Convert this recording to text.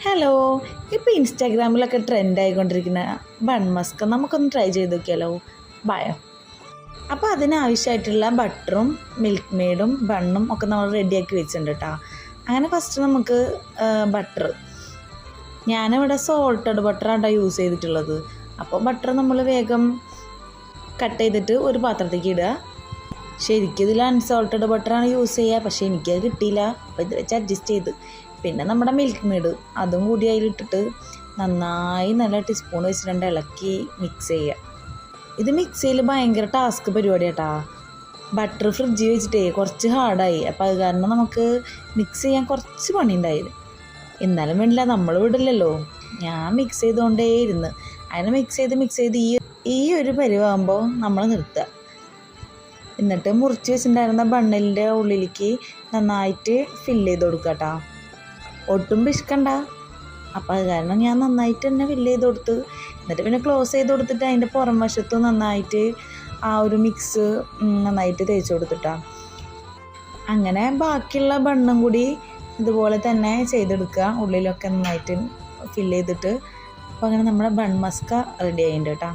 Hello, ഇപ്പോൾ ഇൻസ്റ്റാഗ്രാമിലൊക്കെ trend ആയിക്കൊണ്ടിരിക്കുന്ന bun Musk നമുക്കൊന്ന് try ചെയ്ത് നോക്കിയാലോ? ബായോ. അപ്പോൾ അതിനാവശ്യമായിട്ടുള്ള ബട്ടറും മിൽക്ക് മെയ്ഡും ബണ്ണും ഒക്കെ നമ്മൾ റെഡിയാക്കി വെച്ചിട്ടുണ്ട് കേട്ടോ. അങ്ങനെ ഫസ്റ്റ് നമുക്ക് ഞാനിവിടെ സോൾട്ടഡ് ബട്ടറാണ് യൂസ് ചെയ്തിട്ടുള്ളത്. അപ്പോൾ ബട്ടർ നമ്മൾ വേഗം കട്ട് ചെയ്തിട്ട് ഒരു പാത്രത്തേക്ക് ഇടുക. ശരിക്കും ഇതിൽ അൺസോൾട്ടഡ് ബട്ടറാണ് യൂസ് ചെയ്യുക, പക്ഷേ എനിക്കത് കിട്ടിയില്ല. അപ്പോൾ ഇത് വെച്ച് അഡ്ജസ്റ്റ് ചെയ്ത് പിന്നെ നമ്മുടെ മിൽക്ക് മെയ്ഡ് അതും കൂടി അതിലിട്ടിട്ട് നന്നായി നല്ല ടീസ്പൂൺ വെച്ചിട്ടുണ്ട് ഇളക്കി മിക്സ് ചെയ്യുക. ഇത് മിക്സ് ചെയ്യൽ ഭയങ്കര ടാസ്ക് പരിപാടി കേട്ടോ. ബട്ടർ ഫ്രിഡ്ജിൽ വെച്ചിട്ടേ കുറച്ച് ഹാർഡായി. അപ്പോൾ അത് കാരണം നമുക്ക് മിക്സ് ചെയ്യാൻ കുറച്ച് പണിയുണ്ടായിരുന്നു. എന്നാലും വേണ്ടില്ല, നമ്മൾ വിടില്ലല്ലോ. ഞാൻ മിക്സ് ചെയ്തുകൊണ്ടേ ഇരുന്ന് അതിനെ മിക്സ് ചെയ്ത് ഈ ഒരു പരിവാകുമ്പോൾ നമ്മൾ നിർത്തുക. എന്നിട്ട് മുറിച്ച് വെച്ചിട്ടുണ്ടായിരുന്ന ബണ്ണിൻ്റെ ഉള്ളിലേക്ക് നന്നായിട്ട് ഫില്ല് ചെയ്ത് കൊടുക്കുക കേട്ടോ. ഒട്ടും പിശുക്കണ്ട. അപ്പോൾ അത് കാരണം ഞാൻ നന്നായിട്ട് തന്നെ ഫില്ല് ചെയ്ത് കൊടുത്ത് എന്നിട്ട് പിന്നെ ക്ലോസ് ചെയ്ത് കൊടുത്തിട്ട് അതിൻ്റെ പുറം വശത്ത് നന്നായിട്ട് ആ ഒരു മിക്സ് നന്നായിട്ട് തേച്ച് കൊടുത്തിട്ടാണ്. അങ്ങനെ ബാക്കിയുള്ള ബണ്ണും കൂടി ഇതുപോലെ തന്നെ ചെയ്തെടുക്കുക, ഉള്ളിലൊക്കെ നന്നായിട്ട് ഫില്ല് ചെയ്തിട്ട്. അപ്പോൾ അങ്ങനെ നമ്മുടെ ബൺ മസ്ക റെഡി ആയിട്ടുണ്ട് കേട്ടോ.